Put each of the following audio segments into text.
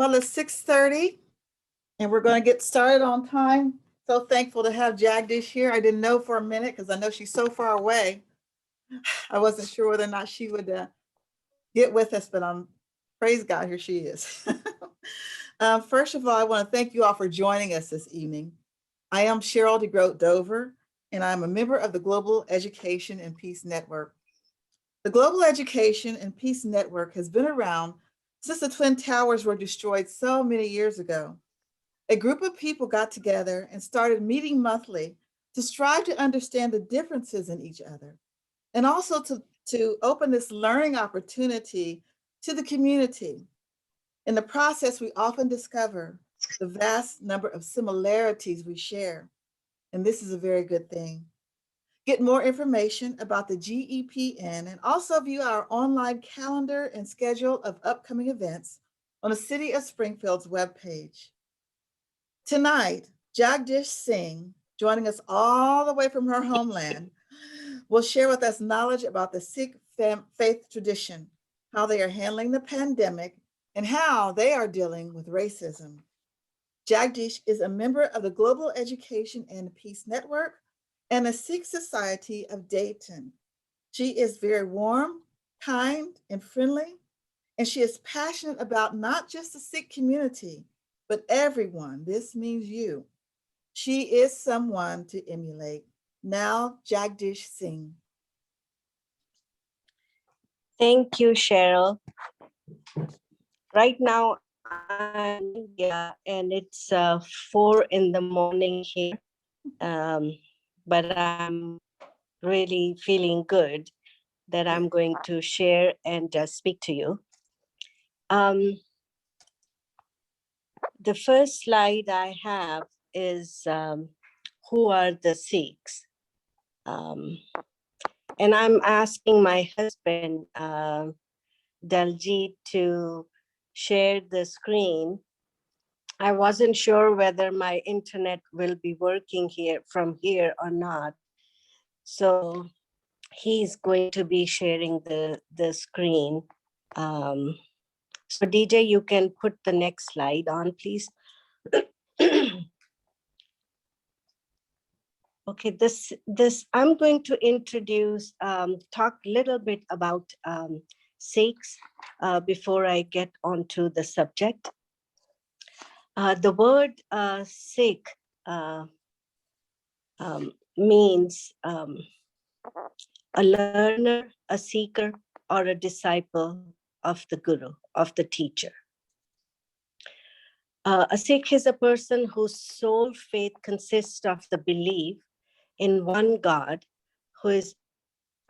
Well, it's 6:30 and we're going to get started on time. So thankful to have Jagdish here. I didn't know for a minute because I know she's so far away. I wasn't sure whether or not she would get with us, but praise God, here she is. First of all, I want to thank you all for joining us this evening. I am Cheryl DeGroat Dover, and I'm a member of the Global Education and Peace Network. The Global Education and Peace Network has been around since the Twin Towers were destroyed so many years ago. A group of people got together and started meeting monthly to strive to understand the differences in each other and also to open this learning opportunity to the community. In the process, we often discover the vast number of similarities we share, and this is a very good thing. Get more information about the GEPN and also view our online calendar and schedule of upcoming events on the City of Springfield's webpage. Tonight, Jagdish Singh, joining us all the way from her homeland, will share with us knowledge about the Sikh faith tradition, how they are handling the pandemic, and how they are dealing with racism. Jagdish is a member of the Global Education and Peace Network and the Sikh Society of Dayton. She is very warm, kind, and friendly, and she is passionate about not just the Sikh community, but everyone. This means you. She is someone to emulate. Now, Jagdish Singh. Thank you, Cheryl. Right now, I'm in India and it's 4 in the morning here, but I'm really feeling good that I'm going to share and speak to you. The first slide I have is who are the Sikhs? And I'm asking my husband, Daljit, to share the screen. I wasn't sure whether my internet will be working here from here or not. So he's going to be sharing the screen. So DJ, you can put the next slide on, please. Okay, this I'm going to introduce, talk a little bit about Sikhs before I get onto the subject. The word Sikh means a learner, a seeker, or a disciple of the guru, of the teacher. A Sikh is a person whose sole faith consists of the belief in one God who is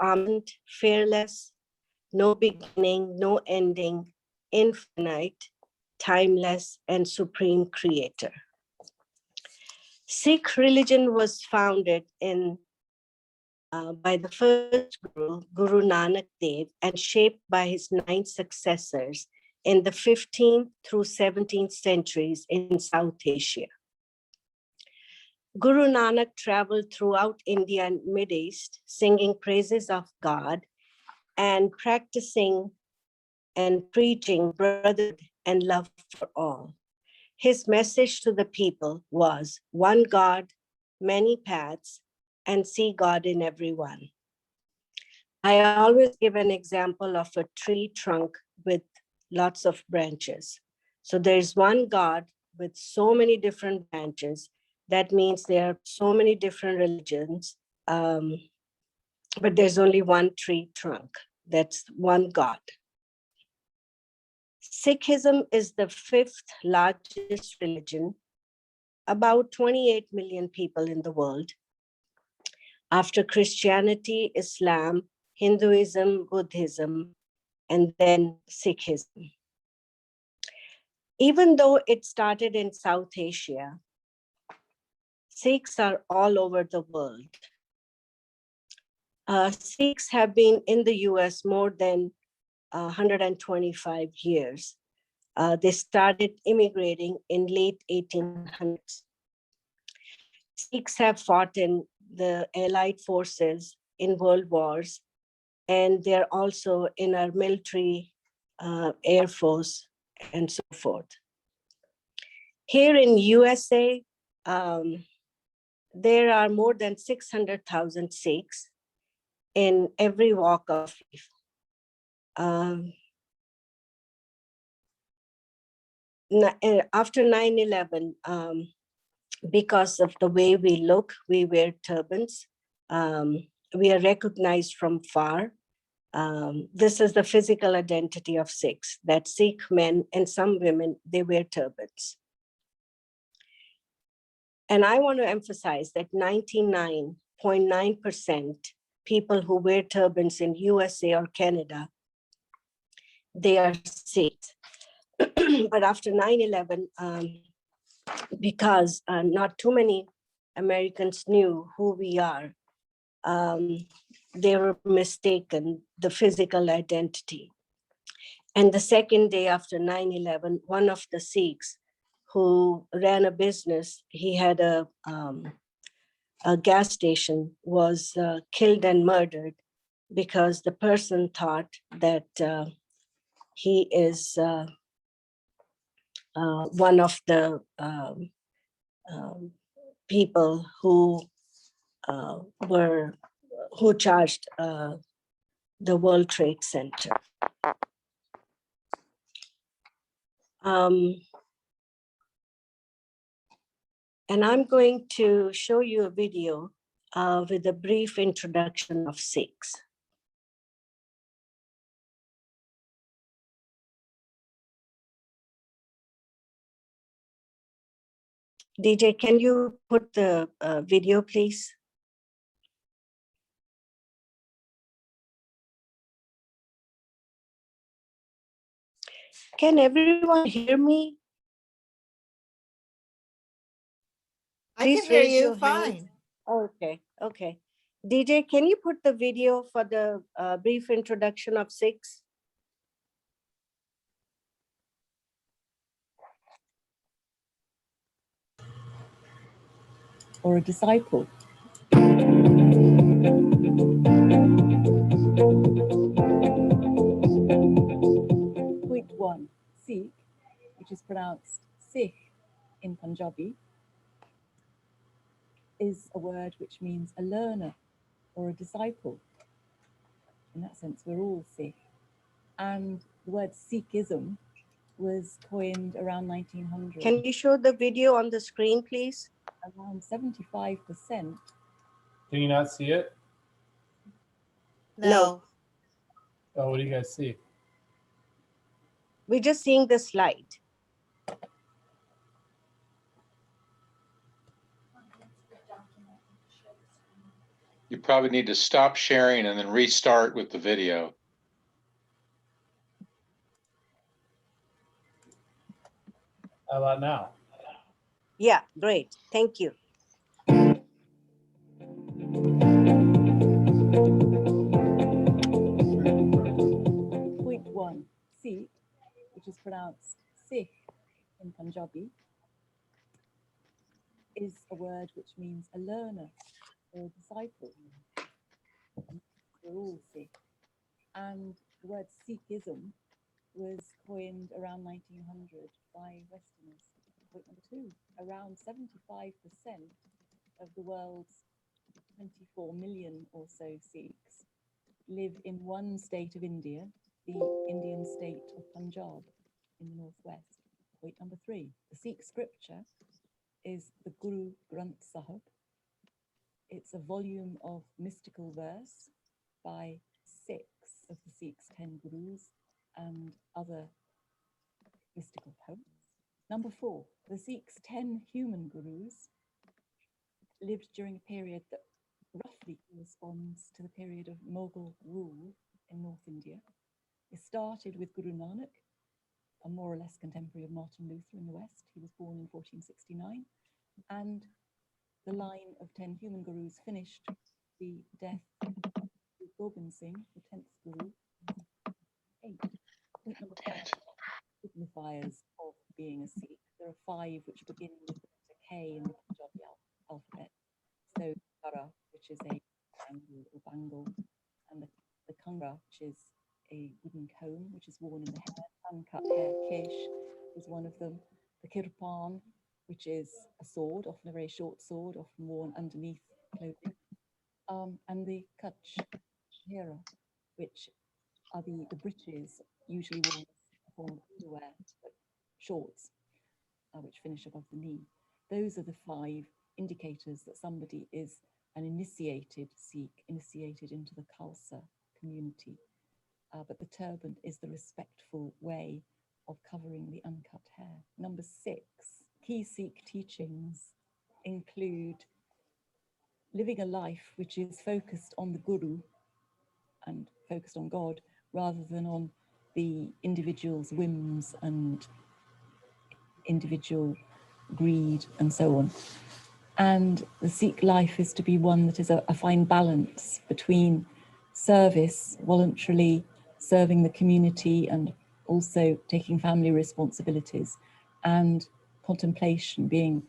omniscient, fearless, no beginning, no ending, infinite, timeless, and supreme creator. Sikh religion was founded by the first Guru, Guru Nanak Dev, and shaped by his 9 successors in the 15th through 17th centuries in South Asia. Guru Nanak traveled throughout India and Mid East, singing praises of God and practicing and preaching brotherhood and love for all. His message to the people was one God, many paths, and see God in everyone. I always give an example of a tree trunk with lots of branches. So there's one God with so many different branches. That means there are so many different religions, but there's only one tree trunk. That's one God. Sikhism is the 5th largest religion, about 28 million people in the world. After Christianity, Islam, Hinduism, Buddhism, and then Sikhism. Even though it started in South Asia, Sikhs are all over the world. Sikhs have been in the US more than 125 years. They started immigrating in late 1800s. Sikhs have fought in the Allied forces in world wars, and they're also in our military, Air Force, and so forth. Here in USA, there are more than 600,000 Sikhs in every walk of life. After 9/11, because of the way we look, we wear turbans. We are recognized from far. This is the physical identity of Sikhs, that Sikh men and some women, they wear turbans. And I want to emphasize that 99.9% people who wear turbans in USA or Canada, they are Sikhs. But after 9/11, because not too many Americans knew who we are, they were mistaken, the physical identity. And the second day after 9/11, one of the Sikhs who ran a business, he had a gas station, was killed and murdered because the person thought that he is one of the people who charged the World Trade Center. And I'm going to show you a video with a brief introduction of Sikhs. DJ, can you put the video, please? Can everyone hear me? I can Please hear raise you your hand. fine. Okay, okay. DJ, can you put the video for the brief introduction of Sikhs? Or a disciple. Point 1, Sikh, which is pronounced Sikh in Punjabi, is a word which means a learner or a disciple. In that sense, we're all Sikh. And the word Sikhism was coined around 1900. Can you show the video on the screen, please? Around 75%. Can you not see it? No. Oh, what do you guys see? We're just seeing the slide. You probably need to stop sharing and then restart with the video. How about now? Yeah, great. Thank you. Point 1, Sikh, which is pronounced Sikh in Punjabi, is a word which means a learner or a disciple. We're all Sikh. And the word Sikhism was coined around 1900 by Westerners. Point number 2, around 75% of the world's 24 million or so Sikhs live in one state of India, the Indian state of Punjab in the northwest. Point number 3, the Sikh scripture is the Guru Granth Sahib. It's a volume of mystical verse by 6 of the Sikhs' 10 gurus and other mystical poets. Number 4, the Sikhs' 10 human gurus lived during a period that roughly corresponds to the period of Mughal rule in North India. It started with Guru Nanak, a more or less contemporary of Martin Luther in the West. He was born in 1469. And the line of 10 human gurus finished the death of Gobind Singh, the 10th guru. 8. Point number 5, signifiers of being a Sikh. There are 5 which begin with the letter K in the Punjabi alphabet. So Kara, which is a triangle or bangle, and the Kangra, which is a wooden comb which is worn in the hair, uncut hair. Kesh is one of them. The Kirpan which is a sword, often a very short sword, often worn underneath clothing, and the kutch hera, which are the breeches usually worn as a form of underwear, but shorts, which finish above the knee. Those are the 5 indicators that somebody is an initiated Sikh, initiated into the Khalsa community. But the turban is the respectful way of covering the uncut hair. Number 6, key Sikh teachings include living a life which is focused on the Guru and focused on God, rather than on the individual's whims and individual greed and so on. And the Sikh life is to be one that is a fine balance between service, voluntarily serving the community and also taking family responsibilities, and contemplation, being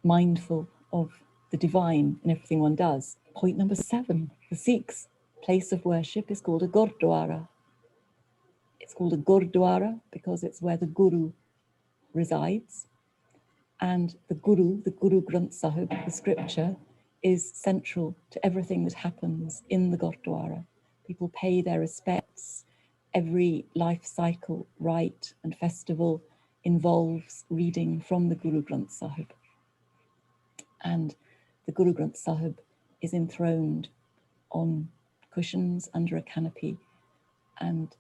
mindful of the divine in everything one does. Point number 7, the Sikhs' place of worship is called a Gurdwara. It's called a Gurdwara because it's where the Guru resides. And the Guru Granth Sahib, the scripture, is central to everything that happens in the Gurdwara. People pay their respects. Every life cycle, rite and festival involves reading from the Guru Granth Sahib. And the Guru Granth Sahib is enthroned on cushions under a canopy, and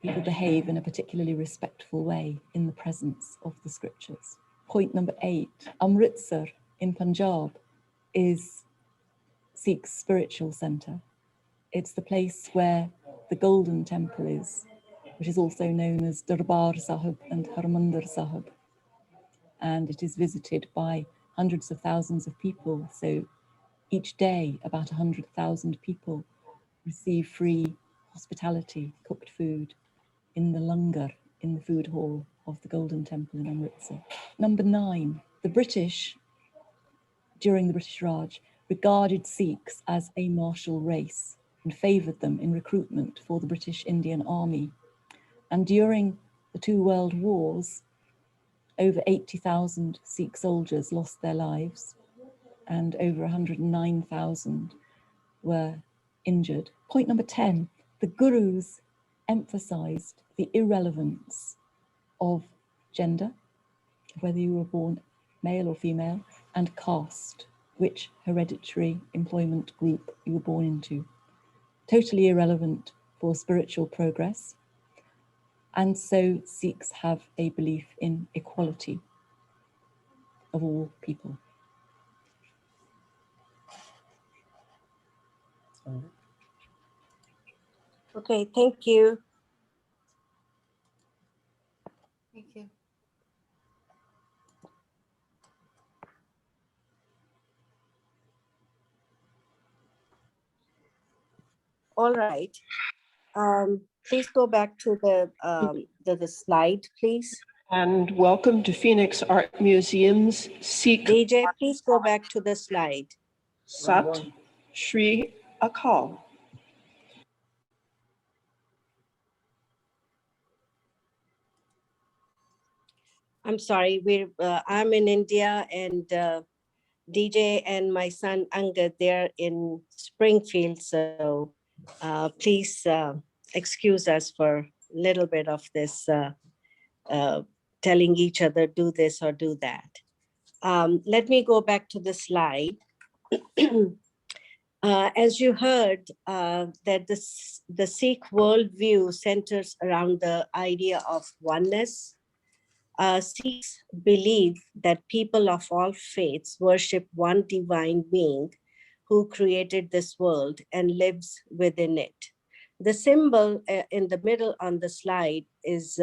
people behave in a particularly respectful way in the presence of the scriptures. Point number 8, Amritsar in Punjab is Sikh's spiritual centre. It's the place where the Golden Temple is, which is also known as Darbar Sahib and Harmandir Sahib. And it is visited by hundreds of thousands of people. So each day, about 100,000 people receive free hospitality, cooked food, in the langar, in the food hall of the Golden Temple in Amritsar. Number 9, the British, during the British Raj, regarded Sikhs as a martial race and favoured them in recruitment for the British Indian Army. And during the 2 world wars, over 80,000 Sikh soldiers lost their lives and over 109,000 were injured. Point number 10, the Gurus emphasised the irrelevance of gender, whether you were born male or female, and caste, which hereditary employment group you were born into. Totally irrelevant for spiritual progress. And so Sikhs have a belief in equality of all people. Okay, thank you. Thank you. All right. Please go back to the slide, please. And welcome to Phoenix Art Museum's Sikh DJ, please go back to the slide. Sat Shri Akal. I'm sorry, I'm in India, and DJ and my son Angad, they're in Springfield. So please excuse us for a little bit of this telling each other, do this or do that. Let me go back to the slide. As you heard, that the Sikh worldview centers around the idea of oneness. Sikhs believe that people of all faiths worship one divine being who created this world and lives within it. The symbol in the middle on the slide is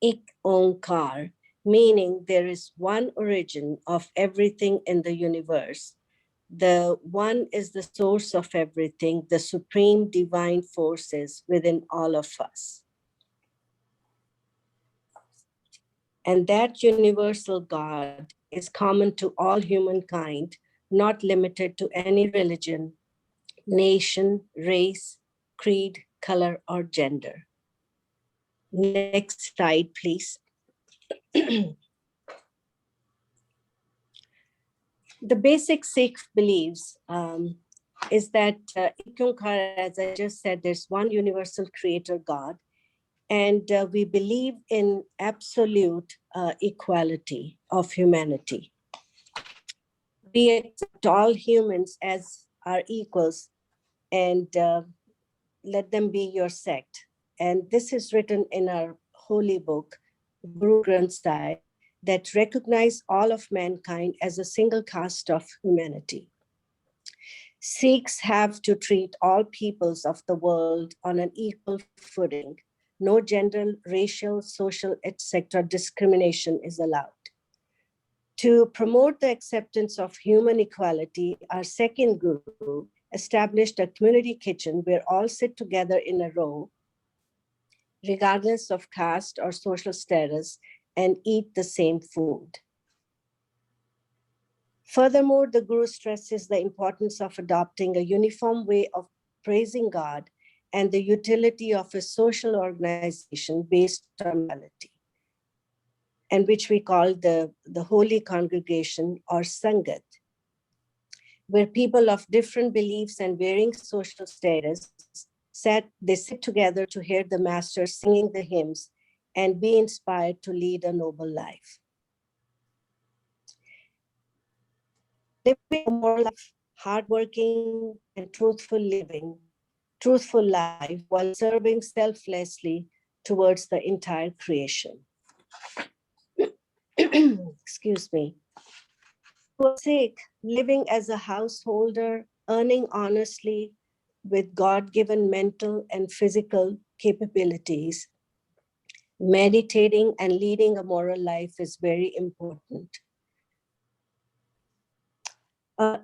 Ik Onkar, meaning there is one origin of everything in the universe. The one is the source of everything, the supreme divine forces within all of us. And that universal God is common to all humankind, not limited to any religion, nation, race, creed, color, or gender. Next slide, please. The basic Sikh beliefs is that Ek Onkar, as I just said, there's one universal creator God, and we believe in absolute equality of humanity. We accept all humans as our equals, and let them be your sect. And this is written in our holy book, Guru Granth Sahib, that recognize all of mankind as a single caste of humanity. Sikhs have to treat all peoples of the world on an equal footing. No gender, racial, social, etc. discrimination is allowed. To promote the acceptance of human equality, our second guru established a community kitchen where all sit together in a row, regardless of caste or social status, and eat the same food. Furthermore, the Guru stresses the importance of adopting a uniform way of praising God and the utility of a social organization based on morality, and which we call the Holy Congregation or Sangat, where people of different beliefs and varying social status they sit together to hear the master singing the hymns and be inspired to lead a noble life. Living a moral life, hardworking and truthful life while serving selflessly towards the entire creation. Excuse me. For Sikh, living as a householder, earning honestly with God-given mental and physical capabilities, meditating and leading a moral life is very important.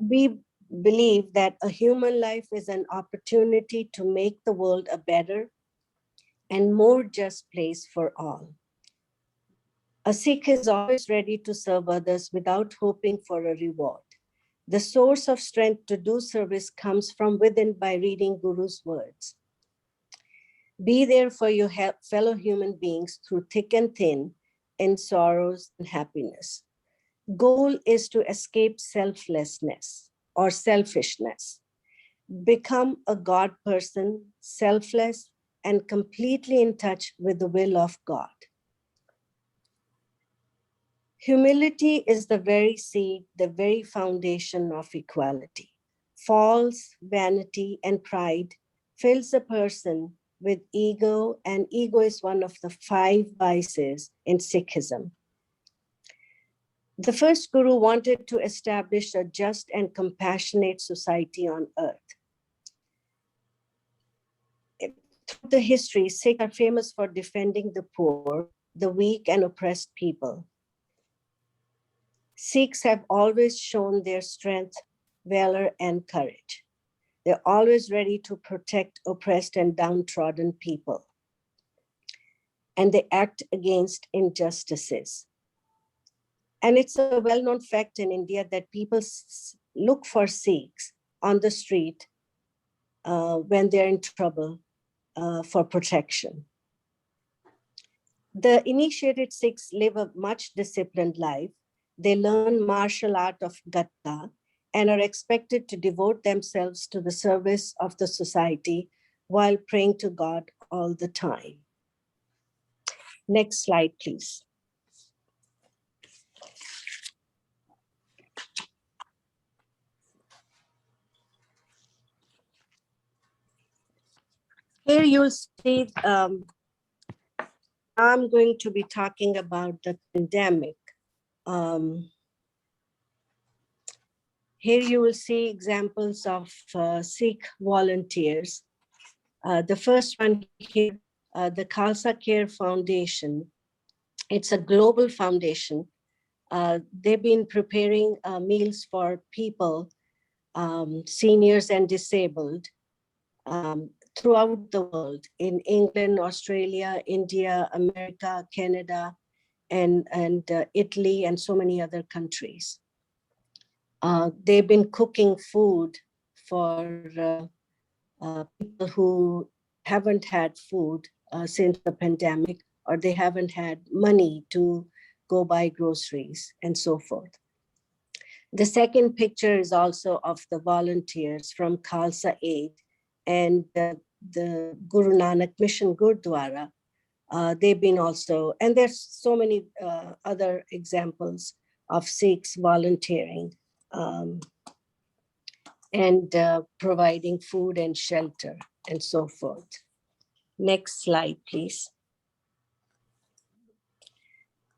We believe that a human life is an opportunity to make the world a better and more just place for all. A Sikh is always ready to serve others without hoping for a reward. The source of strength to do service comes from within by reading Guru's words. Be there for your fellow human beings through thick and thin, in sorrows and happiness. Goal is to escape selflessness or selfishness. Become a God person, selfless and completely in touch with the will of God. Humility is the very seed, the very foundation of equality. False vanity and pride fills a person with ego, and ego is one of the 5 vices in Sikhism. The first Guru wanted to establish a just and compassionate society on earth. Through the history, Sikhs are famous for defending the poor, the weak and oppressed people. Sikhs have always shown their strength, valor, and courage. They're always ready to protect oppressed and downtrodden people. And they act against injustices. And it's a well-known fact in India that people look for Sikhs on the street when they're in trouble for protection. The initiated Sikhs live a much disciplined life. They learn martial art of Gatka and are expected to devote themselves to the service of the society while praying to God all the time. Next slide, please. Here you'll see, I'm going to be talking about the pandemic. Here you will see examples of Sikh volunteers. The first one here, the Khalsa Care Foundation. It's a global foundation. They've been preparing meals for people, seniors and disabled, throughout the world, in England, Australia, India, America, Canada, and Italy, and so many other countries. They've been cooking food for people who haven't had food since the pandemic, or they haven't had money to go buy groceries and so forth. The second picture is also of the volunteers from Khalsa Aid and the Guru Nanak Mission Gurdwara. They've been also, and there's so many other examples of Sikhs volunteering and providing food and shelter and so forth. Next slide, please.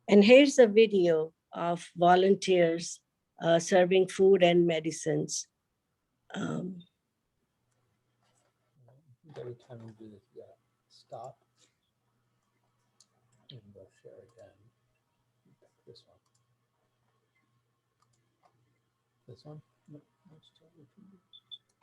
And here's a video of volunteers serving food and medicines. Every time we do this, you gotta stop and go share again. This one. This one? No, that's totally true.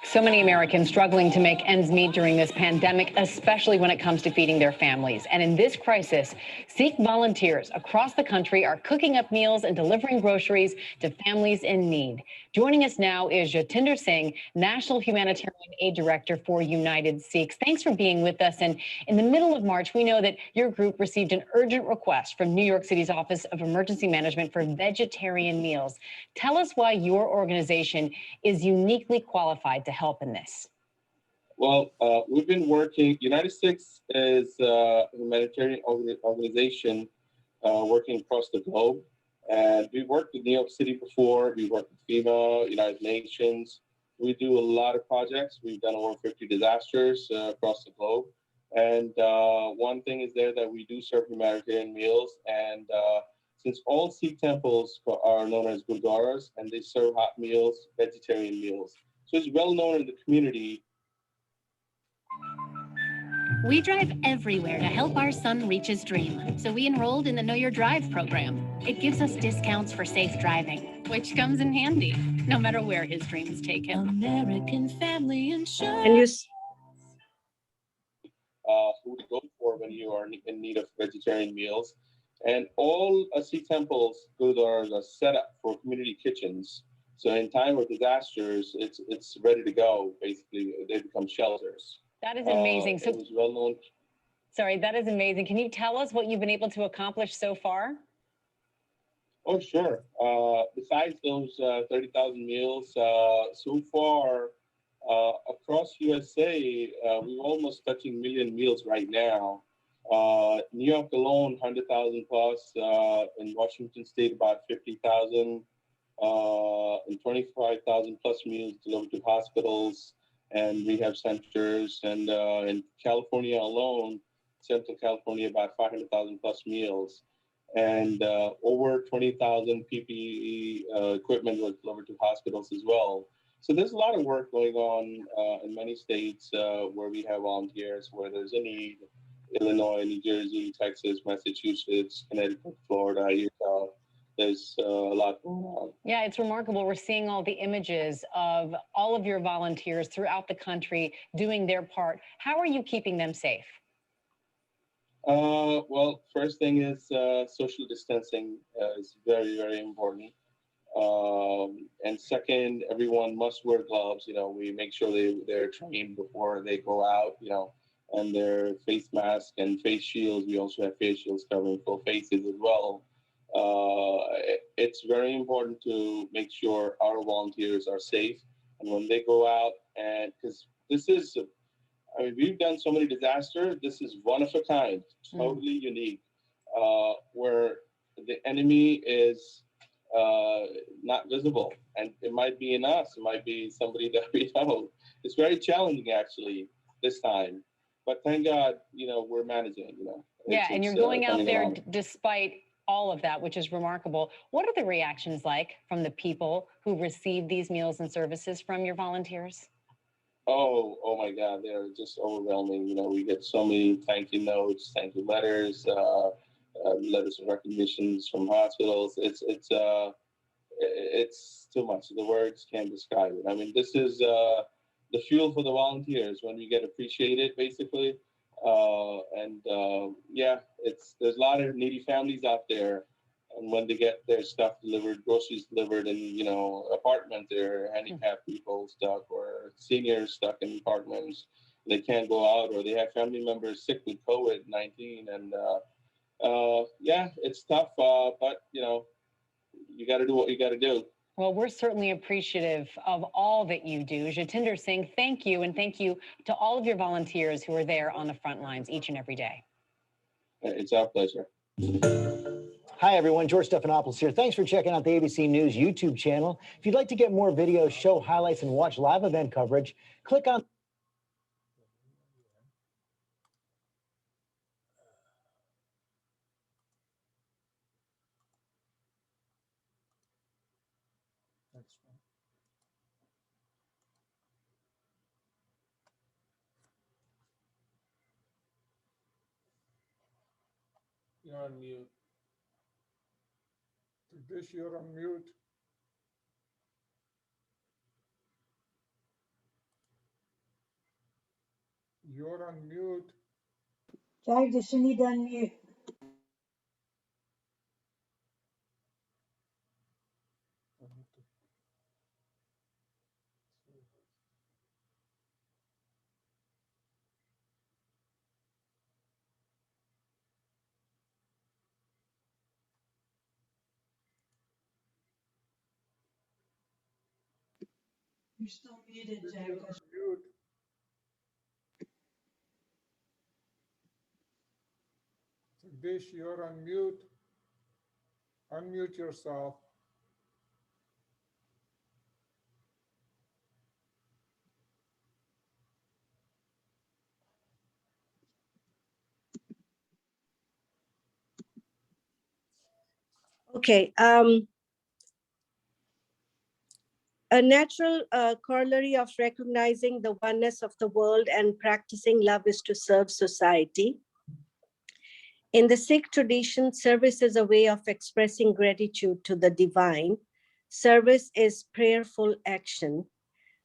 So many Americans struggling to make ends meet during this pandemic, especially when it comes to feeding their families. And in this crisis, Sikh volunteers across the country are cooking up meals and delivering groceries to families in need. Joining us now is Jatinder Singh, National Humanitarian Aid Director for United Sikhs. Thanks for being with us. And in the middle of March, we know that your group received an urgent request from New York City's Office of Emergency Management for vegetarian meals. Tell us why your organization is uniquely qualified to help in this. Well, we've been working, United Sikhs is a humanitarian organization working across the globe. And we worked with New York City before, we worked with FEMA, United Nations. We do a lot of projects. We've done over 50 disasters across the globe. And one thing is there that we do serve humanitarian meals. And since all Sikh temples are known as gurdwaras and they serve hot meals, vegetarian meals. So it's well known in the community. We drive everywhere to help our son reach his dream. So we enrolled in the Know Your Drive program. It gives us discounts for safe driving, which comes in handy, no matter where his dreams take him. American Family Insurance. And you Who to go for when you are in need of vegetarian meals. And all Sikh temples, gurdwaras, are set up for community kitchens. So in time of disasters, it's ready to go. Basically, they become shelters. That is amazing. It was well known. Sorry, that is amazing. Can you tell us what you've been able to accomplish so far? Oh, sure. Besides those 30,000 meals, so far across USA, we're almost touching 1 million meals right now. New York alone, 100,000 plus. In Washington State, about 50,000. And 25,000 plus meals delivered to hospitals and rehab centers. And in California alone, Central California, about 500,000 plus meals. And over 20,000 PPE equipment was delivered to hospitals as well. So there's a lot of work going on in many states where we have volunteers, where there's a need. Illinois, New Jersey, Texas, Massachusetts, Connecticut, Florida, Utah. There's a lot going on. Yeah, it's remarkable. We're seeing all the images of all of your volunteers throughout the country doing their part. How are you keeping them safe? Well, first thing is social distancing is very, very important. And second, everyone must wear gloves. You know, we make sure they're trained before they go out, you know, and their face mask and face shields. We also have face shields covering full faces as well. It's very important to make sure our volunteers are safe. And when they go out, and because this is, I mean, we've done so many disasters. This is one of a kind, totally unique, where the enemy is not visible. And it might be in us, it might be somebody that we know. It's very challenging actually this time. But thank God, you know, we're managing, you know. Yeah, and you're going out there along. despite all of that, which is remarkable. What are the reactions like from the people who receive these meals and services from your volunteers? Oh my God, they're just overwhelming. You know, we get so many thank you notes, thank you letters, letters of recognitions from hospitals. It's too much. The words can't describe it. I mean, this is the fuel for the volunteers when we get appreciated, basically. Yeah, there's a lot of needy families out there, and when they get their stuff delivered, groceries delivered in, you know, apartment, they're handicapped people stuck or seniors stuck in apartments. They can't go out, or they have family members sick with COVID-19, and yeah, it's tough, but you know, you got to do what you got to do. Well, we're certainly appreciative of all that you do. Jatinder Singh, thank you. And thank you to all of your volunteers who are there on the front lines each and every day. It's our pleasure. Hi, everyone. George Stephanopoulos here. Thanks for checking out the ABC News YouTube channel. If you'd like to get more videos, show highlights, and watch live event coverage, click on Next one. You're on mute. This you're on mute. You're on mute. Jagdish, you need to unmute. You're still muted, Jagdish. Mute. Jagdish, you're on mute. Unmute yourself. Okay. A natural corollary of recognizing the oneness of the world and practicing love is to serve society. In the Sikh tradition, service is a way of expressing gratitude to the divine. Service is prayerful action.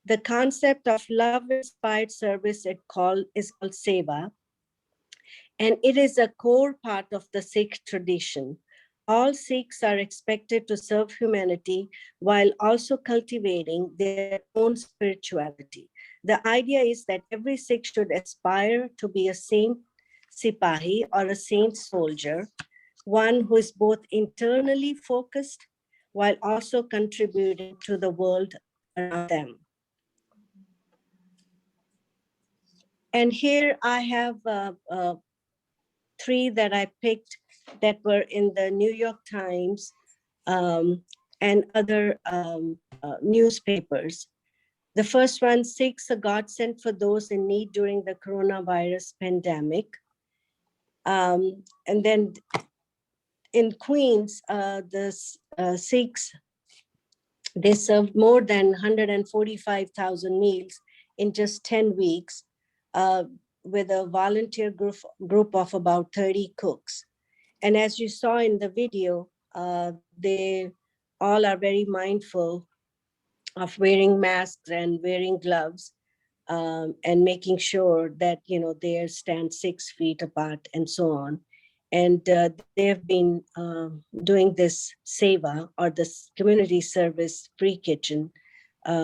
The concept of love-inspired service is called seva, and it is a core part of the Sikh tradition. All Sikhs are expected to serve humanity while also cultivating their own spirituality. The idea is that every Sikh should aspire to be a saint Sipahi or a saint soldier, one who is both internally focused while also contributing to the world around them. And here I have three that I picked that were in the New York Times and other newspapers. The first one, Sikhs a godsend for those in need during the coronavirus pandemic. And then in Queens, the Sikhs, they served more than 145,000 meals in just 10 weeks with a volunteer group of about 30 cooks. And as you saw in the video, they all are very mindful of wearing masks and wearing gloves and making sure that, they stand 6 feet apart and so on. And they've been doing this seva or this community service free kitchen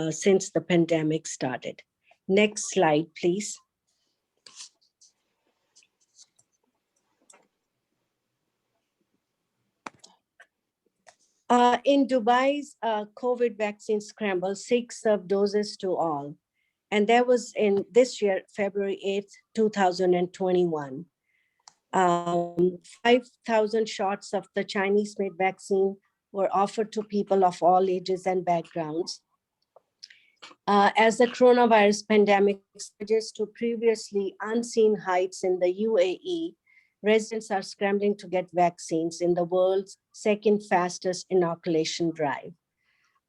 since the pandemic started. Next slide, please. In Dubai's COVID vaccine scramble, 6 served doses to all. And that was in this year, February 8th, 2021. 5,000 shots of the Chinese-made vaccine were offered to people of all ages and backgrounds. As the coronavirus pandemic surges to previously unseen heights in the UAE, residents are scrambling to get vaccines in the world's second fastest inoculation drive.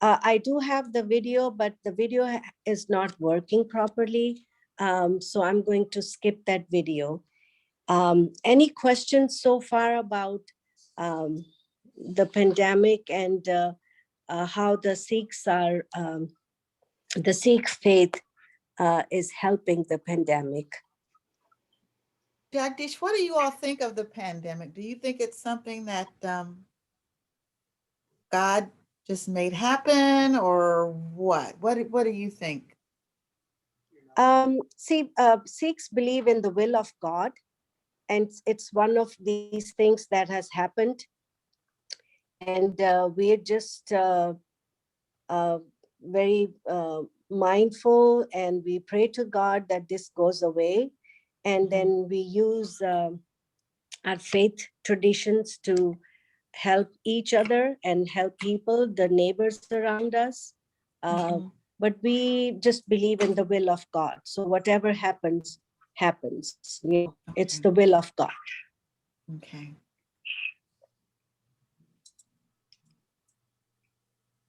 I do have the video, but the video is not working properly. So I'm going to skip that video. Any questions so far about the pandemic and how the Sikhs are, the Sikh faith is helping the pandemic? Jagdish, what do you all think of the pandemic? Do you think it's something that God just made happen, or what? What do you think? Sikhs believe in the will of God, and it's one of these things that has happened. And we're just very mindful, and we pray to God that this goes away. And then we use our faith traditions to help each other and help people, the neighbors around us. But we just believe in the will of God. So whatever happens, happens. You know, it's the will of God. Okay.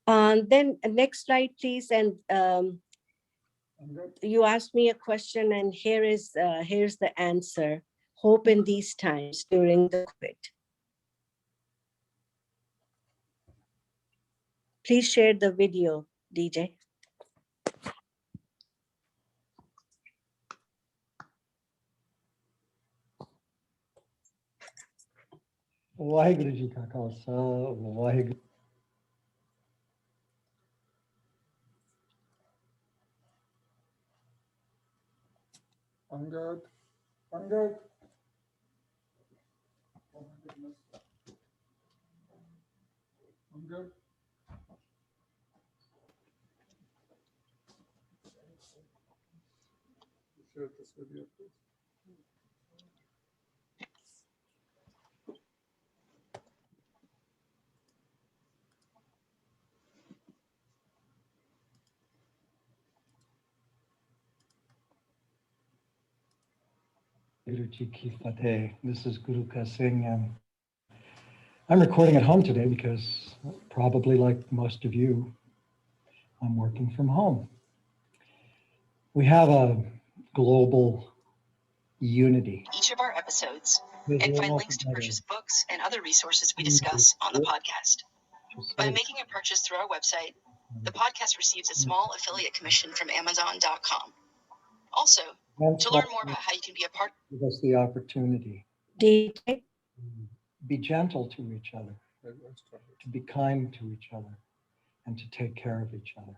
Then next slide, please. And I'm good. you asked me a question, and here's the answer. Hope in these times during the COVID. Please share the video, DJ. Waheguru ji ਕਾ Khalsa Waheguru I'm good. I'm good. Oh my goodness. I'm good. Share this video, please. Guru Ji Ki Fateh. This is Guru Ka Singh, and I'm recording at home today because, probably like most of you, I'm working from home. We have a global unity. Each of our episodes and find links to purchase books and other resources we discuss on the podcast. By making a purchase through our website, the podcast receives a small affiliate commission from Amazon.com. Also, to learn more about how you can be a part, Give us the opportunity DJ. to be gentle to each other, to be kind to each other, and to take care of each other.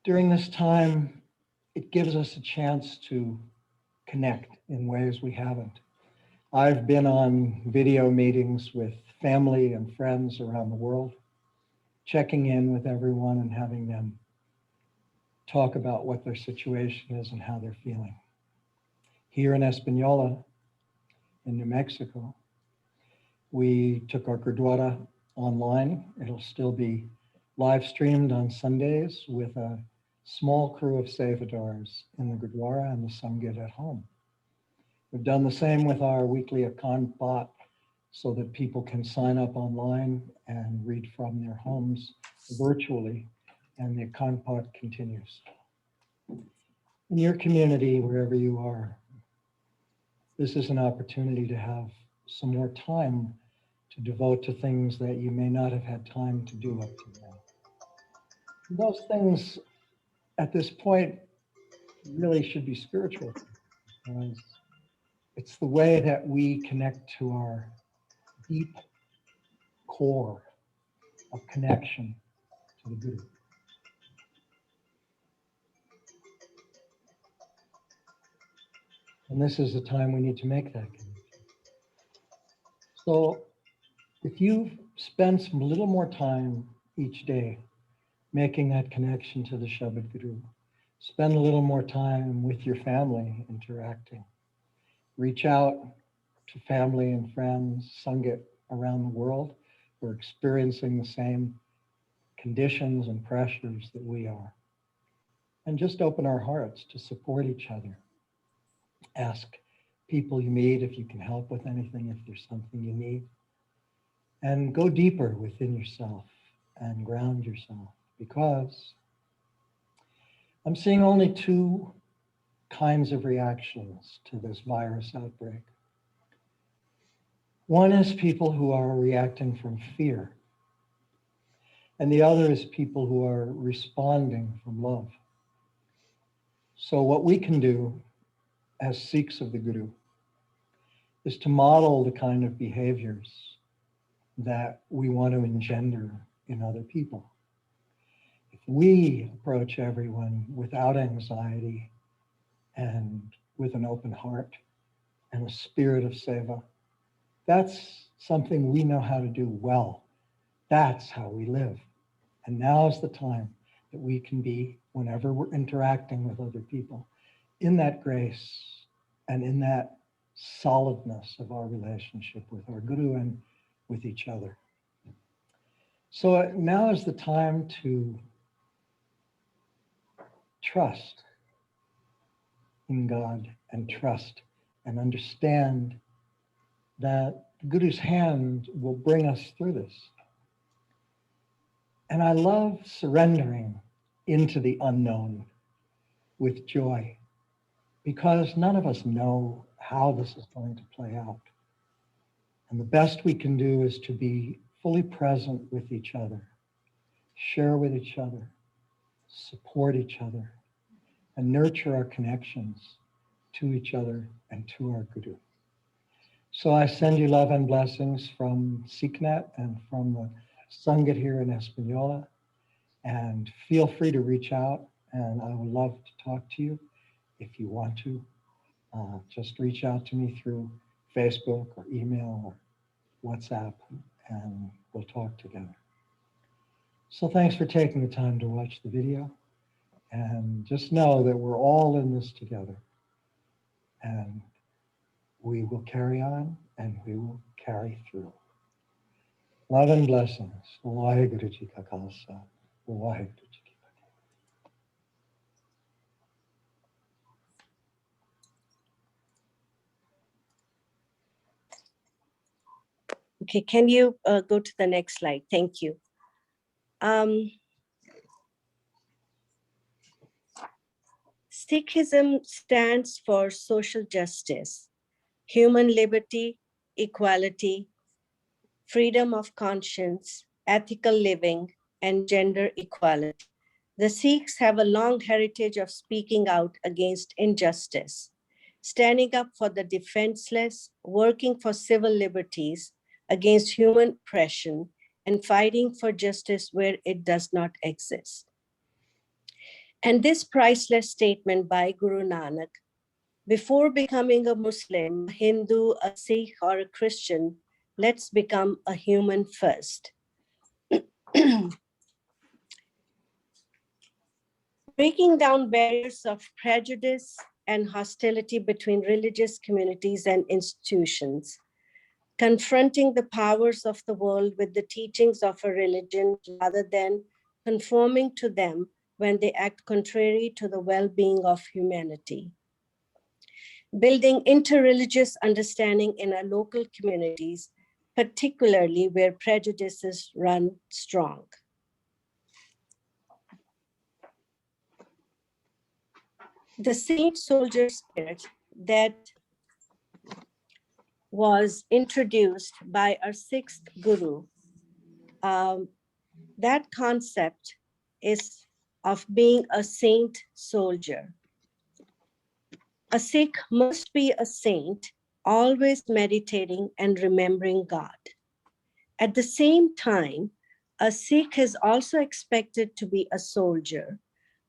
During this time, it gives us a chance to connect in ways we haven't. I've been on video meetings with family and friends around the world, checking in with everyone and having them talk about what their situation is and how they're feeling. Here in Española, in New Mexico, we took our Gurdwara online. It'll still be live streamed on Sundays with a small crew of Sevadars in the Gurdwara and the Sangit at home. We've done the same with our weekly Akhand Path so that people can sign up online and read from their homes virtually, and the Akhand Path continues. In your community, wherever you are, this is an opportunity to have some more time to devote to things that you may not have had time to do up to now. Those things at this point really should be spiritual, because it's the way that we connect to our deep core of connection to the Guru. And this is the time we need to make that connection. So if you spend some little more time each day making that connection to the Shabad Guru, spend a little more time with your family interacting, reach out to family and friends, Sangit around the world who are experiencing the same conditions and pressures that we are. And just open our hearts to support each other. Ask people you meet if you can help with anything, if there's something you need. And go deeper within yourself and ground yourself, because I'm seeing only two kinds of reactions to this virus outbreak. One is people who are reacting from fear, and the other is people who are responding from love. So what we can do as Sikhs of the Guru is to model the kind of behaviors that we want to engender in other people. If we approach everyone without anxiety and with an open heart and a spirit of seva, that's something we know how to do well. That's how we live. And now is the time that we can be, whenever we're interacting with other people, in that grace and in that solidness of our relationship with our Guru and with each other. So now is the time to trust in God and trust and understand that the Guru's hand will bring us through this. And I love surrendering into the unknown with joy, because none of us know how this is going to play out. And the best we can do is to be fully present with each other, share with each other, support each other, and nurture our connections to each other and to our Guru. So I send you love and blessings from SikhNet and from the Sangat here in Espanola. And feel free to reach out, and I would love to talk to you if you want to. Just reach out to me through Facebook or email or WhatsApp, and we'll talk together. So thanks for taking the time to watch the video. And just know that we're all in this together. And we will carry on and we will carry through. Love and blessings. Vaheguru Ji Ka Khalsa. Vaheguru Ji Ki Fateh. Okay, can you go to the next slide? Thank you. Sikhism stands for social justice, human liberty, equality, freedom of conscience, ethical living, and gender equality. The Sikhs have a long heritage of speaking out against injustice, standing up for the defenseless, working for civil liberties against human oppression, and fighting for justice where it does not exist. And this priceless statement by Guru Nanak, before becoming a Muslim, a Hindu, a Sikh, or a Christian, let's become a human first. Breaking down barriers of prejudice and hostility between religious communities and institutions, confronting the powers of the world with the teachings of a religion rather than conforming to them when they act contrary to the well-being of humanity. Building interreligious understanding in our local communities, particularly where prejudices run strong. The saint soldier spirit that was introduced by our sixth Guru, that concept is of being a saint soldier. A Sikh must be a saint, always meditating and remembering God. At the same time, a Sikh is also expected to be a soldier,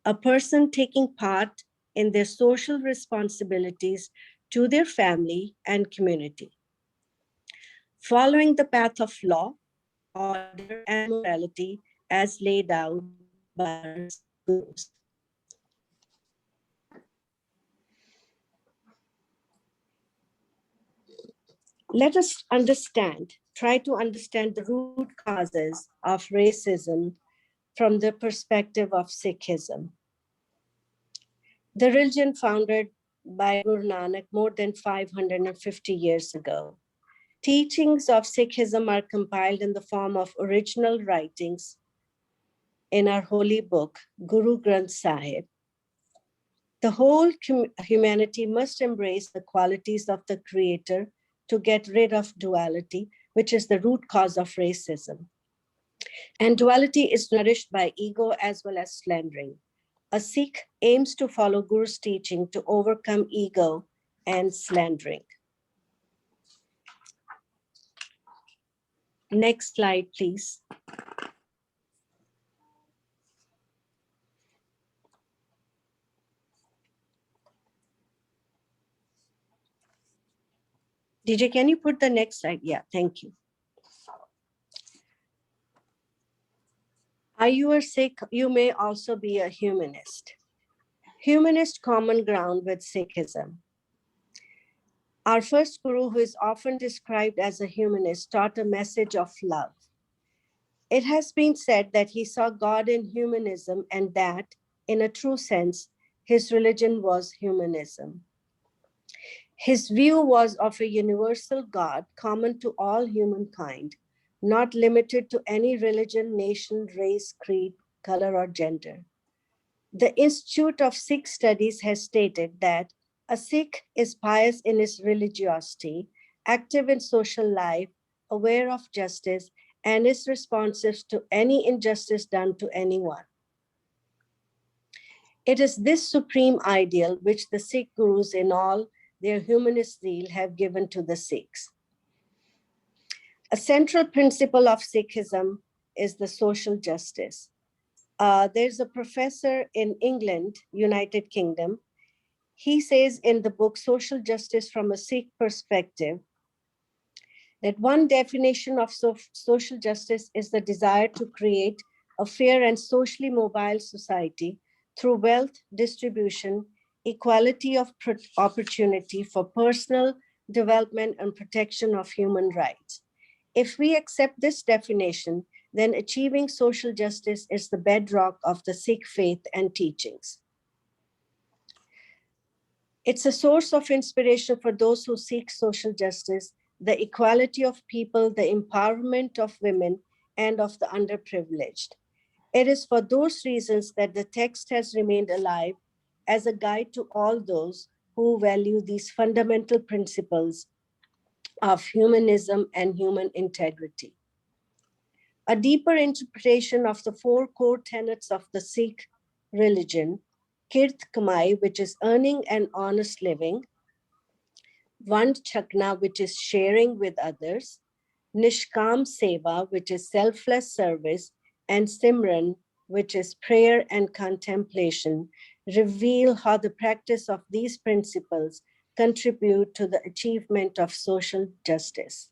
a person taking part in their social responsibilities to their family and community, following the path of law, order, and morality as laid out by our Gurus. Let us try to understand the root causes of racism from the perspective of Sikhism. The religion founded by Guru Nanak more than 550 years ago. Teachings of Sikhism are compiled in the form of original writings in our holy book, Guru Granth Sahib. The whole humanity must embrace the qualities of the Creator to get rid of duality, which is the root cause of racism. And duality is nourished by ego as well as slandering. A Sikh aims to follow Guru's teaching to overcome ego and slandering. Next slide, please. DJ, can you put the next slide? Yeah, thank you. Are you a Sikh? You may also be a humanist. Humanist common ground with Sikhism. Our first guru, who is often described as a humanist, taught a message of love. It has been said that he saw God in humanism and that, in a true sense, his religion was humanism. His view was of a universal God common to all humankind, not limited to any religion, nation, race, creed, color, or gender. The Institute of Sikh Studies has stated that a Sikh is pious in his religiosity, active in social life, aware of justice, and is responsive to any injustice done to anyone. It is this supreme ideal which the Sikh gurus in all their humanist zeal have given to the Sikhs. A central principle of Sikhism is the social justice. There's a professor in England, United Kingdom. He says in the book, Social Justice from a Sikh Perspective, that one definition of social justice is the desire to create a fair and socially mobile society through wealth distribution, equality of opportunity for personal development and protection of human rights. If we accept this definition, then achieving social justice is the bedrock of the Sikh faith and teachings. It's a source of inspiration for those who seek social justice, the equality of people, the empowerment of women, and of the underprivileged. It is for those reasons that the text has remained alive as a guide to all those who value these fundamental principles of humanism and human integrity. A deeper interpretation of the four core tenets of the Sikh religion, Kirt Kamai, which is earning an honest living, Vand Chakna, which is sharing with others, Nishkam Seva, which is selfless service, and Simran, which is prayer and contemplation, reveal how the practice of these principles contribute to the achievement of social justice.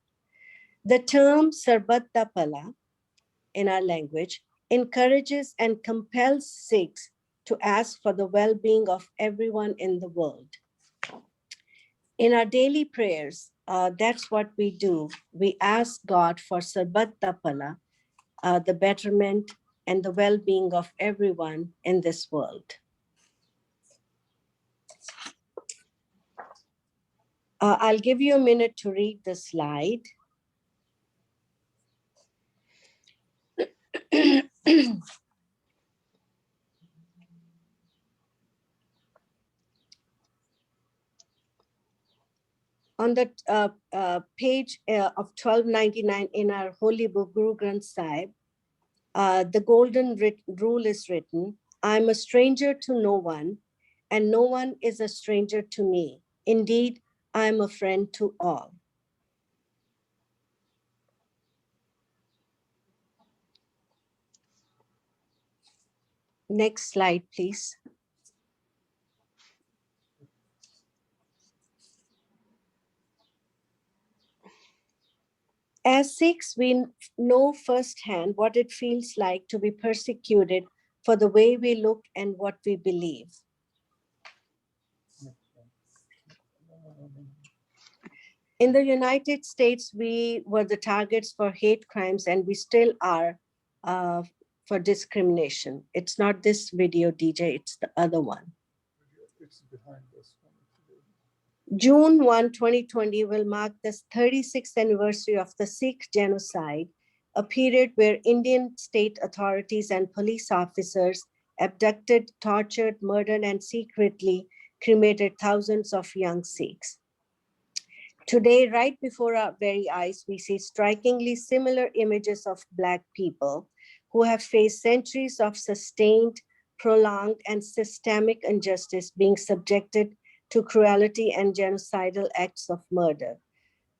The term Sarbat Da Pala, in our language, encourages and compels Sikhs to ask for the well-being of everyone in the world. In our daily prayers, that's what we do. We ask God for Sarbat Da Pala, the betterment and the well-being of everyone in this world. I'll give you a minute to read the slide. On the page of 1299 in our holy book, Guru Granth Sahib, the golden rule is written, I am a stranger to no one, and no one is a stranger to me. Indeed, I am a friend to all. Next slide, please. As Sikhs, we know firsthand what it feels like to be persecuted for the way we look and what we believe. In the United States, we were the targets for hate crimes, and we still are for discrimination. It's not this video, DJ, it's the other one. It's behind this one. June 1, 2020 will mark the 36th anniversary of the Sikh genocide, a period where Indian state authorities and police officers abducted, tortured, murdered, and secretly cremated thousands of young Sikhs. Today, right before our very eyes, we see strikingly similar images of Black people who have faced centuries of sustained, prolonged, and systemic injustice being subjected to cruelty and genocidal acts of murder.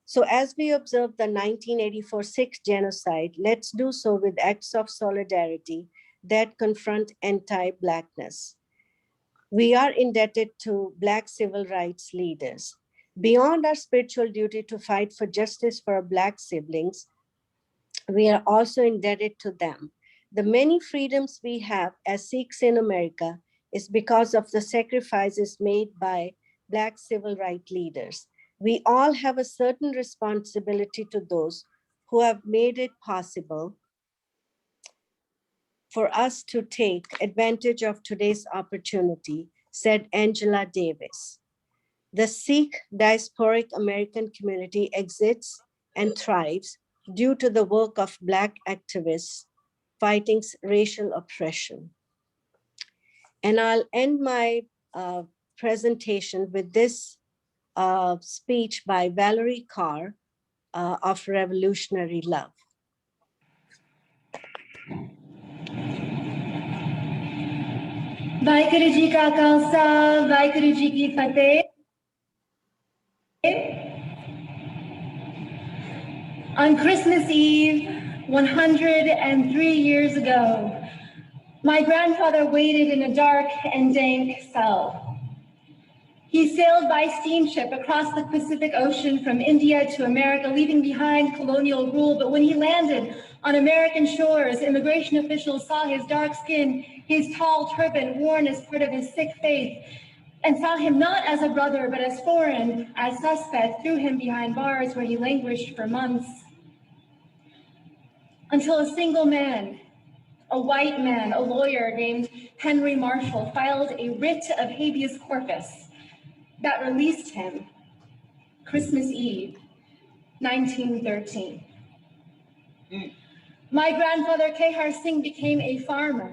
So as we observe the 1984 Sikh genocide, let's do so with acts of solidarity that confront anti-Blackness. We are indebted to Black civil rights leaders. Beyond our spiritual duty to fight for justice for our Black siblings, we are also indebted to them. The many freedoms we have as Sikhs in America is because of the sacrifices made by Black civil rights leaders. We all have a certain responsibility to those who have made it possible for us to take advantage of today's opportunity, said Angela Davis. The Sikh diasporic American community exists and thrives due to the work of Black activists fighting racial oppression. And I'll end my presentation with this speech by Valerie Carr of Revolutionary Love. Waheguru ji ਕਾ ਖਾਲਸਾ ਵਾਹਿਗੁਰੂ ਜੀ ਕੀ ਫਤਿਹ On Christmas Eve 103 years ago, my grandfather waited in a dark and dank cell. He sailed by steamship across the Pacific Ocean from India to America, leaving behind colonial rule. But when he landed on American shores, immigration officials saw his dark skin, his tall turban worn as part of his Sikh faith, and saw him not as a brother, but as foreign, as suspect, threw him behind bars where he languished for months. Until a single man, a white man, a lawyer named Henry Marshall, filed a writ of habeas corpus that released him Christmas Eve, 1913. My grandfather Kehar Singh became a farmer,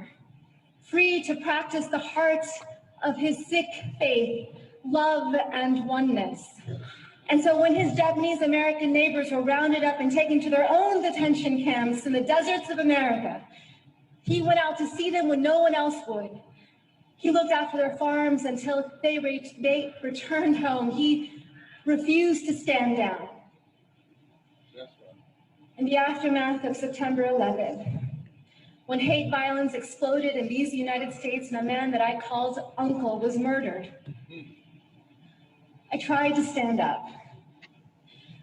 free to practice the heart of his Sikh faith, love and oneness. And so when his Japanese American neighbors were rounded up and taken to their own detention camps in the deserts of America, he went out to see them when no one else would. He looked after their farms until they returned home. He refused to stand down. In the aftermath of September 11th, when hate violence exploded in these United States and a man that I called uncle was murdered, I tried to stand up.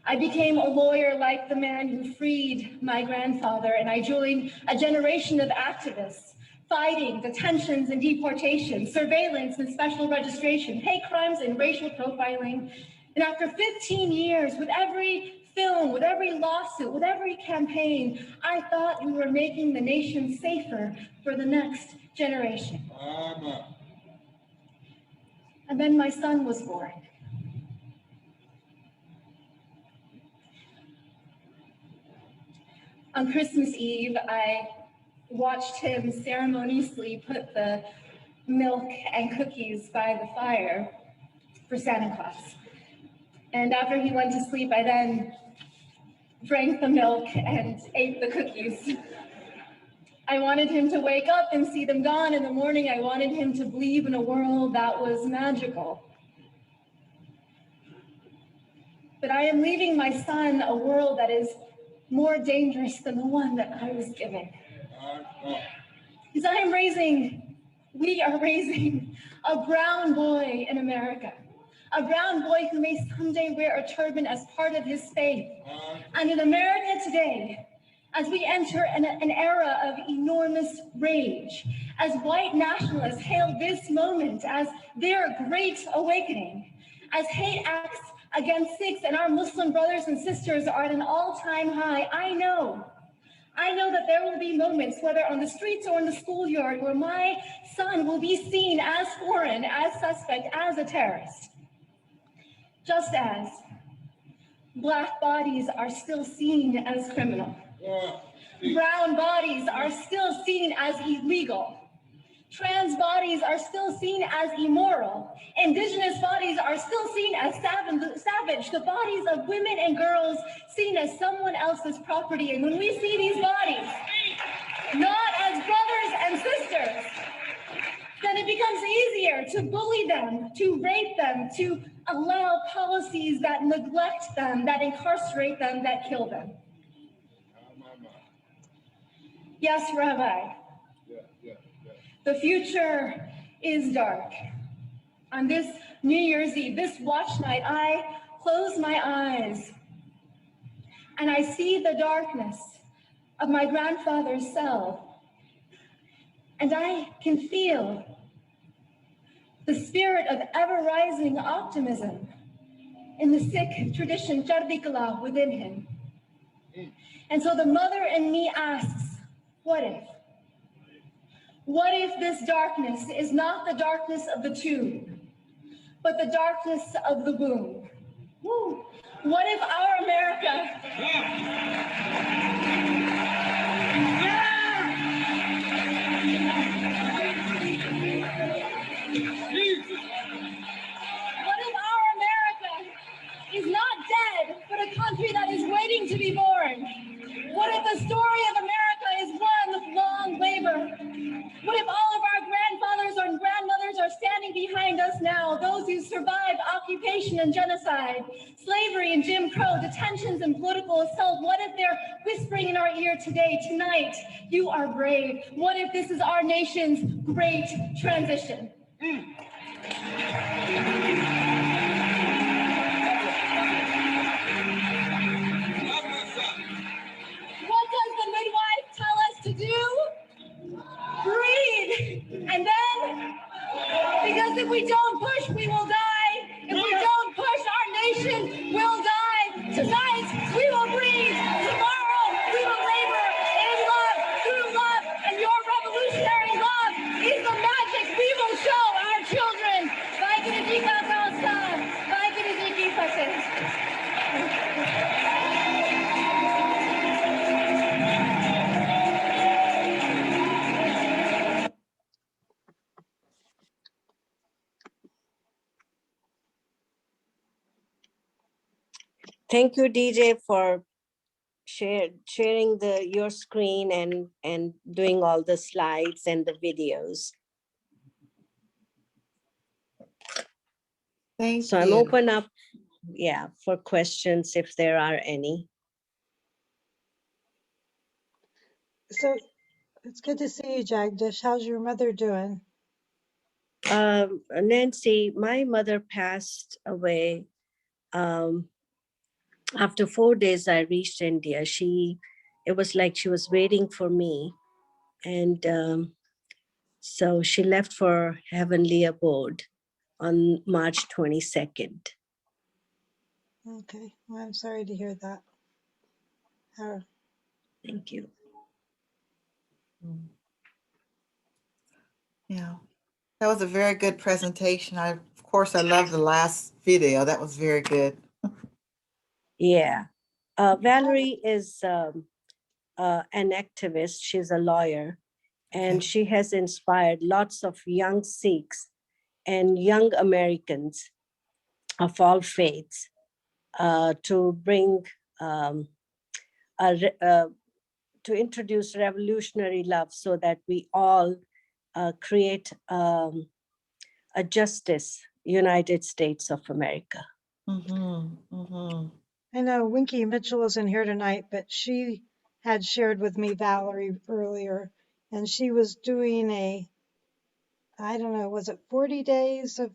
I became a lawyer like the man who freed my grandfather, and I joined a generation of activists fighting detentions and deportation, surveillance and special registration, hate crimes and racial profiling. And after 15 years, with every film, with every lawsuit, with every campaign, I thought we were making the nation safer for the next generation. And then my son was born. On Christmas Eve, I watched him ceremoniously put the milk and cookies by the fire for Santa Claus. And after he went to sleep, I then drank the milk and ate the cookies. I wanted him to wake up and see them gone in the morning. I wanted him to believe in a world that was magical. But I am leaving my son a world that is more dangerous than the one that I was given. Because we are raising a brown boy in America, a brown boy who may someday wear a turban as part of his faith. And in America today, as we enter an era of enormous rage, as white nationalists hail this moment as their great awakening, as hate acts against Sikhs and our Muslim brothers and sisters are at an all-time high, I know that there will be moments, whether on the streets or in the schoolyard, where my son will be seen as foreign, as suspect, as a terrorist. Just as Black bodies are still seen as criminal. Brown bodies are still seen as illegal. Trans bodies are still seen as immoral. Indigenous bodies are still seen as savage. The bodies of women and girls seen as someone else's property. And when we see these bodies not as brothers and sisters, then it becomes easier to bully them, to rape them, to allow policies that neglect them, that incarcerate them, that kill them. Yes, Rabbi. The future is dark. On this New Year's Eve, this watch night, I close my eyes and I see the darkness of my grandfather's cell And I can feel the spirit of ever-rising optimism in the Sikh tradition, Chardikala, within him. And so the mother in me asks, what if? What if this darkness is not the darkness of the tomb, but the darkness of the womb? Woo. What if our America... What if our America is not dead, but a country that is waiting to be born? What if the story of America is one long labor? What if all of our grandfathers and grandmothers are standing behind us now, those who survived occupation and genocide, slavery and Jim Crow, detentions and political assault? What if they're whispering in our ear today, tonight, you are brave? What if this is our nation's great transition? What does the midwife tell us to do? Breathe. And then, because if we don't push, we will die. If we don't push, our nation will die. Tonight, we will breathe. Tomorrow, we will labor in love, through love, and your revolutionary love is the magic we will show our children. Thank you, DJ, for sharing your screen and doing all the slides and the videos. So I'm open up, for questions if there are any. So it's good to see you, Jagdish. How's your mother doing? Nancy, my mother passed away. After 4 days, I reached India. It was like she was waiting for me. And so she left for heavenly abode on March 22nd. Okay, well, I'm sorry to hear that. Thank you. Yeah, that was a very good presentation. Of course, I love the last video. That was very good. Yeah. Valerie is an activist. She's a lawyer, and she has inspired lots of young Sikhs and young Americans of all faiths to bring to introduce revolutionary love so that we all create a justice United States of America. I know Winky Mitchell isn't here tonight, but she had shared with me Valerie earlier, and she was doing I don't know, was it 40 days of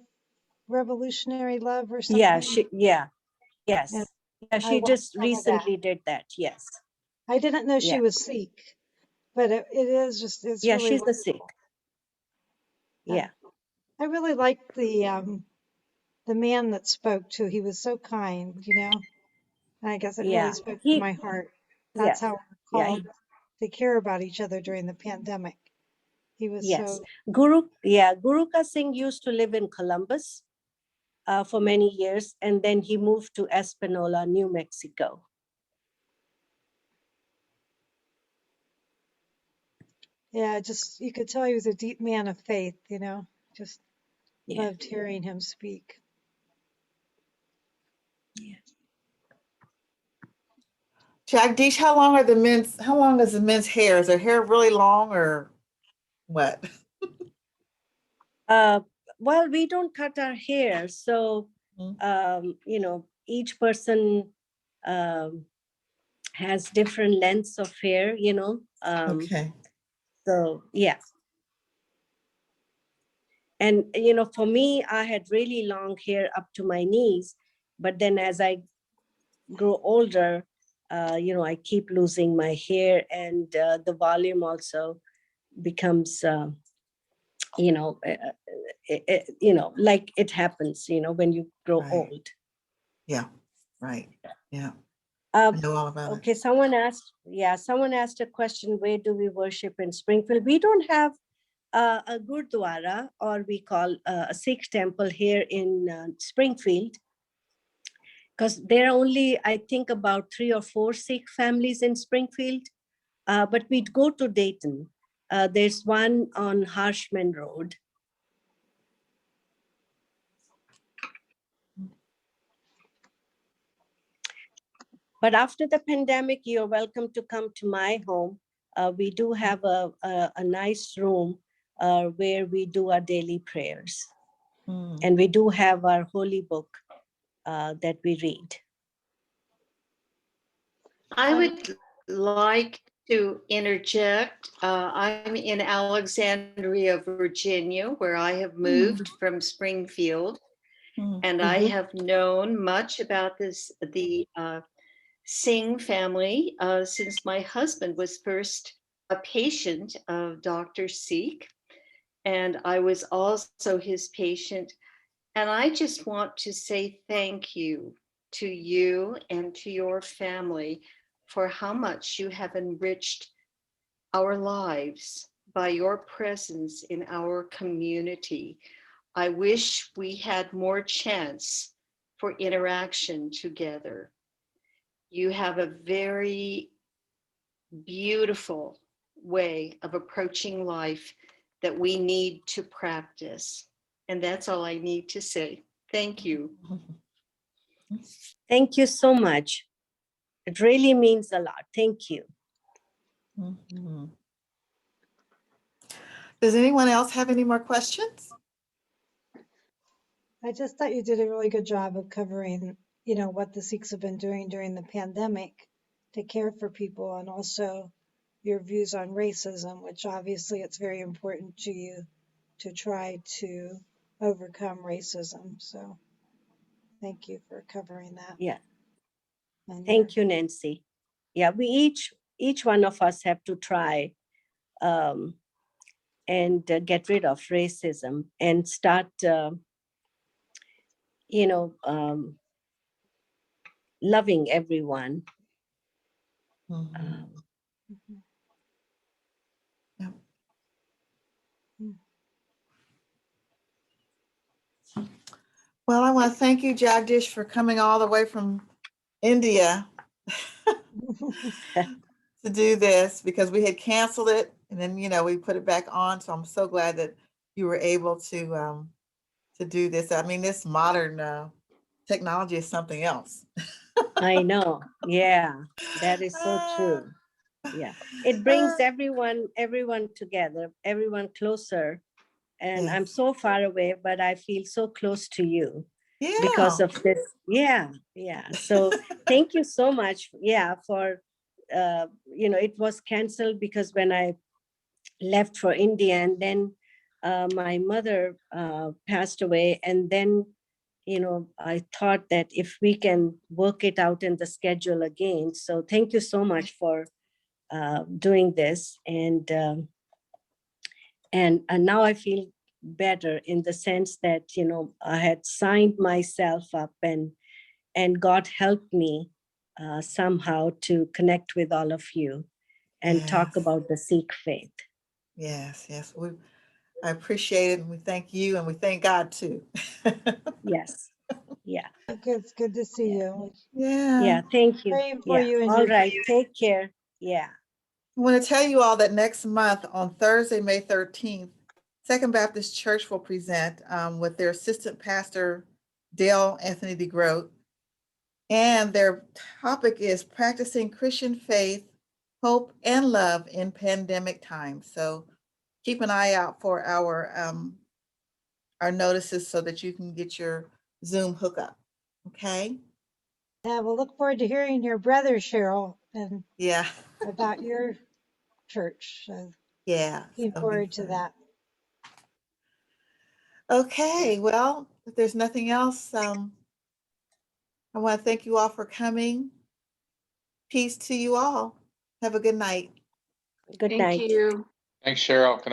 revolutionary love or something? Yes. And Yeah, she just recently did that, yes. I didn't know she was Sikh, but it is just, it's Yeah, really she's a wonderful. Sikh. Yeah. I really liked the man that spoke too. He was so kind, you know. And I guess it really spoke to my heart. That's how we're called to care about each other during the pandemic. He was so. Guru Ka Singh used to live in Columbus for many years, and then he moved to Espanola, New Mexico. Yeah, just you could tell he was a deep man of faith, you know. Just loved hearing him speak. Jagdish, how long is the men's hair? Is their hair really long or what? Well, we don't cut our hair, so you know, each person has different lengths of hair, you know. Okay. So yeah. And you know, for me, I had really long hair up to my knees, but then as I grow older, you know, I keep losing my hair, and the volume also becomes, like it happens, when you grow Right. old. Yeah, right. Yeah, Uh, I know all about it. okay, someone asked a question, where do we worship in Springfield? We don't have a Gurdwara, or we call a Sikh temple here in Springfield, because there are only, I think, about 3 or 4 Sikh families in Springfield, but we'd go to Dayton. There's one on Harshman Road. But after the pandemic, you're welcome to come to my home. We do have a nice room where we do our daily prayers. And we do have our holy book that we read. I would like to interject. I'm in Alexandria, Virginia, where I have moved from Springfield. And I have known much about the Singh family since my husband was first a patient of Dr. Sikh, and I was also his patient. And I just want to say thank you to you and to your family for how much you have enriched our lives by your presence in our community. I wish we had more chance for interaction together. You have a very beautiful way of approaching life that we need to practice. And that's all I need to say. Thank you. Thank you so much. It really means a lot. Thank you. Does anyone else have any more questions? I just thought you did a really good job of covering, what the Sikhs have been doing during the pandemic to care for people, and also your views on racism, which obviously it's very important to you to try to overcome racism. So thank you for covering that. Yeah. Thank you, Nancy. Yeah, we each one of us have to try and get rid of racism and start, loving everyone. Well, I want to thank you, Jagdish, for coming all the way from India to do this, because we had canceled it and then, we put it back on. So I'm so glad that you were able to do this. I mean, this modern technology is something else. I know. Yeah, that is so true. Yeah, it brings everyone together, everyone closer. And I'm so far away, but I feel so close to you because of this. Yeah. So thank you so much. Yeah, for, it was canceled because when I left for India, and then my mother passed away. And then, I thought that if we can work it out in the schedule again. So thank you so much for doing this. And now I feel better in the sense that, I had signed myself up, and God helped me somehow to connect with all of you and talk about the Sikh faith. Yes. I appreciate it. And we thank you, and we thank God too. Yes. Yeah. It's good to see you. Yeah. Thank you. Praying for Yeah. you and All your right. Take care. Yeah. I want to tell you all that next month on Thursday, May 13th, Second Baptist Church will present with their assistant pastor, Dale Anthony DeGroat. And their topic is practicing Christian faith, hope, and love in pandemic times. So keep an eye out for our notices so that you can get your Zoom hookup. Okay. Yeah, we'll look forward to hearing your brother, Cheryl, and about your church. So looking forward to that. Okay, well, if there's nothing else, I want to thank you all for coming. Peace to you all. Have a good night. Good night. Thank you. Thanks, Cheryl. Can